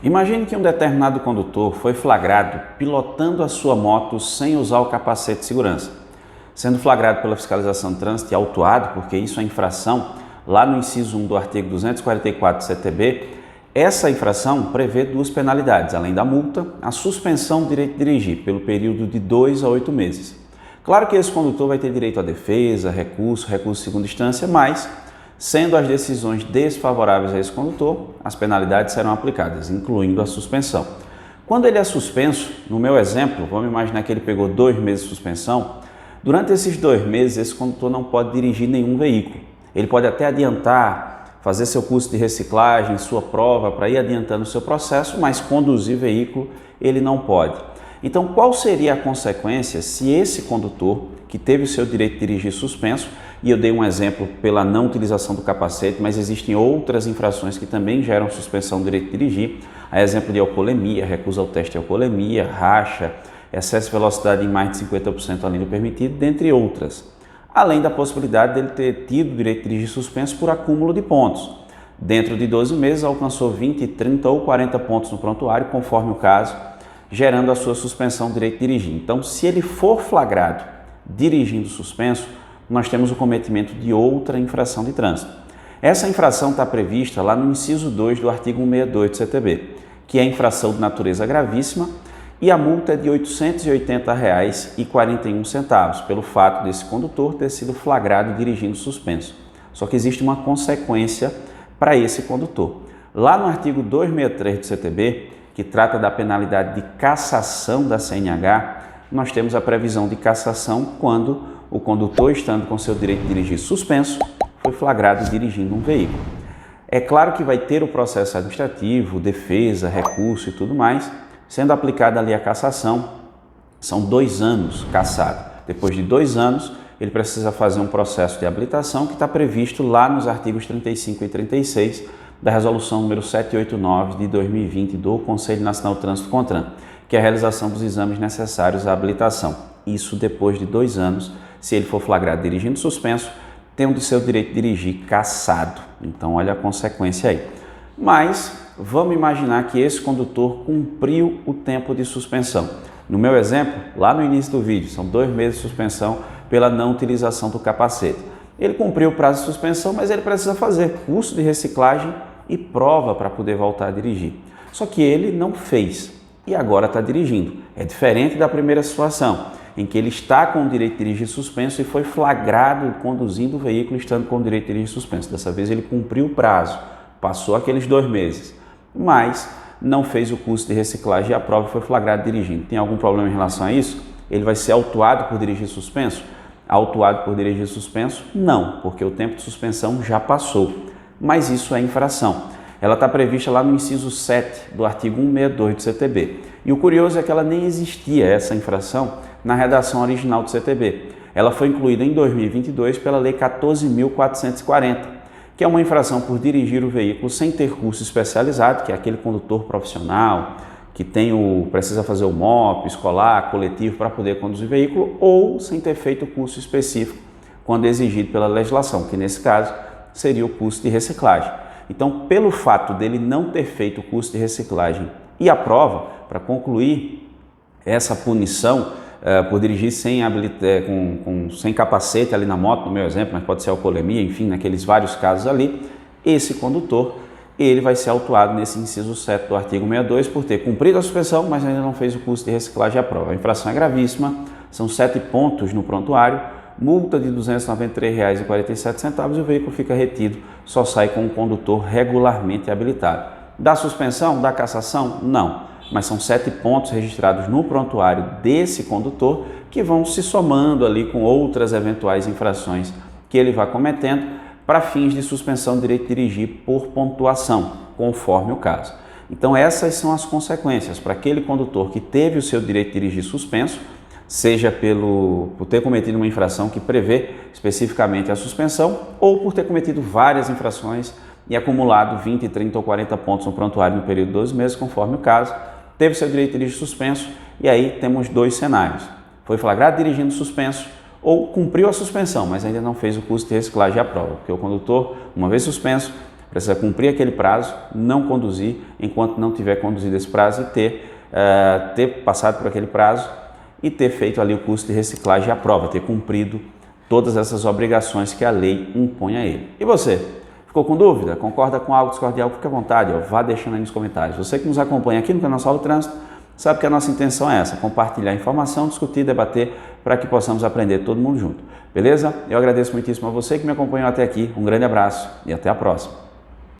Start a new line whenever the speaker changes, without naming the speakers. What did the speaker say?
Imagine que um determinado condutor foi flagrado pilotando a sua moto sem usar o capacete de segurança. Sendo flagrado pela fiscalização de trânsito e autuado, porque isso é infração, lá no inciso 1 do artigo 244 do CTB, essa infração prevê duas penalidades, além da multa, a suspensão do direito de dirigir pelo período de 2 a 8 meses. Claro que esse condutor vai ter direito à defesa, recurso de segunda instância, mas, sendo as decisões desfavoráveis a esse condutor, as penalidades serão aplicadas, incluindo a suspensão. Quando ele é suspenso, no meu exemplo, vamos imaginar que ele pegou 2 meses de suspensão, durante esses 2 meses esse condutor não pode dirigir nenhum veículo. Ele pode até adiantar, fazer seu curso de reciclagem, sua prova, para ir adiantando o seu processo, mas conduzir veículo ele não pode. Então, qual seria a consequência se esse condutor, que teve o seu direito de dirigir suspenso, e eu dei um exemplo pela não utilização do capacete, mas existem outras infrações que também geram suspensão do direito de dirigir, a exemplo de alcoolemia, recusa ao teste de alcoolemia, racha, excesso de velocidade em mais de 50% além do permitido, dentre outras. Além da possibilidade dele ter tido o direito de dirigir suspenso por acúmulo de pontos. Dentro de 12 meses alcançou 20, 30 ou 40 pontos no prontuário, conforme o caso, gerando a sua suspensão do direito de dirigir. Então, se ele for flagrado dirigindo suspenso, nós temos o cometimento de outra infração de trânsito. Essa infração está prevista lá no inciso 2 do artigo 162 do CTB, que é infração de natureza gravíssima, e a multa é de R$ 880,41 pelo fato desse condutor ter sido flagrado dirigindo suspenso. Só que existe uma consequência para esse condutor. Lá no artigo 263 do CTB, que trata da penalidade de cassação da CNH, nós temos a previsão de cassação quando o condutor, estando com seu direito de dirigir suspenso, foi flagrado dirigindo um veículo. É claro que vai ter o processo administrativo, defesa, recurso e tudo mais, sendo aplicada ali a cassação, são 2 anos cassado. Depois de 2 anos, ele precisa fazer um processo de habilitação que está previsto lá nos artigos 35 e 36 da resolução número 789 de 2020 do Conselho Nacional de Trânsito CONTRAN, que é a realização dos exames necessários à habilitação. Isso depois de 2 anos, se ele for flagrado dirigindo suspenso, tendo seu direito de dirigir cassado. Então, olha a consequência aí. Mas vamos imaginar que esse condutor cumpriu o tempo de suspensão. No meu exemplo, lá no início do vídeo, são 2 meses de suspensão pela não utilização do capacete. Ele cumpriu o prazo de suspensão, mas ele precisa fazer curso de reciclagem e prova para poder voltar a dirigir. Só que ele não fez e agora está dirigindo. É diferente da primeira situação, em que ele está com o direito de dirigir suspenso e foi flagrado conduzindo o veículo estando com o direito de dirigir suspenso. Dessa vez ele cumpriu o prazo, passou aqueles 2 meses, mas não fez o curso de reciclagem e a prova foi flagrado dirigindo. Tem algum problema em relação a isso? Ele vai ser autuado por dirigir suspenso? Autuado por dirigir suspenso? Não, porque o tempo de suspensão já passou. Mas isso é infração. Ela está prevista lá no inciso 7 do artigo 162 do CTB. E o curioso é que ela nem existia, essa infração, na redação original do CTB. Ela foi incluída em 2022 pela Lei 14.440, que é uma infração por dirigir o veículo sem ter curso especializado, que é aquele condutor profissional que precisa fazer o MOP, escolar, coletivo para poder conduzir o veículo, ou sem ter feito o curso específico quando exigido pela legislação, que nesse caso seria o curso de reciclagem. Então, pelo fato dele não ter feito o curso de reciclagem e a prova, para concluir essa punição por dirigir sem capacete ali na moto, no meu exemplo, mas pode ser alcoolemia, enfim, naqueles vários casos ali, esse condutor, ele vai ser autuado nesse inciso 7 do artigo 62 por ter cumprido a suspensão, mas ainda não fez o curso de reciclagem e a prova. A infração é gravíssima, são 7 pontos no prontuário, multa de R$ 293,47 e o veículo fica retido, só sai com o condutor regularmente habilitado. Da suspensão, da cassação? Não, mas são 7 pontos registrados no prontuário desse condutor que vão se somando ali com outras eventuais infrações que ele vai cometendo para fins de suspensão do direito de dirigir por pontuação, conforme o caso. Então essas são as consequências para aquele condutor que teve o seu direito de dirigir suspenso, seja por ter cometido uma infração que prevê especificamente a suspensão ou por ter cometido várias infrações e acumulado 20, 30 ou 40 pontos no prontuário no período de 12 meses, conforme o caso, teve seu direito de dirigir suspenso e aí temos 2 cenários. Foi flagrado dirigindo suspenso ou cumpriu a suspensão, mas ainda não fez o curso de reciclagem e a prova, porque o condutor, uma vez suspenso, Precisa cumprir aquele prazo, não conduzir enquanto não tiver conduzido esse prazo e ter passado por aquele prazo e ter feito ali o curso de reciclagem à prova, ter cumprido todas essas obrigações que a lei impõe a ele. E você? Ficou com dúvida? Concorda com algo, discorda de algo? Fique à vontade, vá deixando aí nos comentários. Você que nos acompanha aqui no canal Saulo Trânsito, sabe que a nossa intenção é essa, compartilhar informação, discutir, debater, para que possamos aprender todo mundo junto. Beleza? Eu agradeço muitíssimo a você que me acompanhou até aqui, um grande abraço e até a próxima.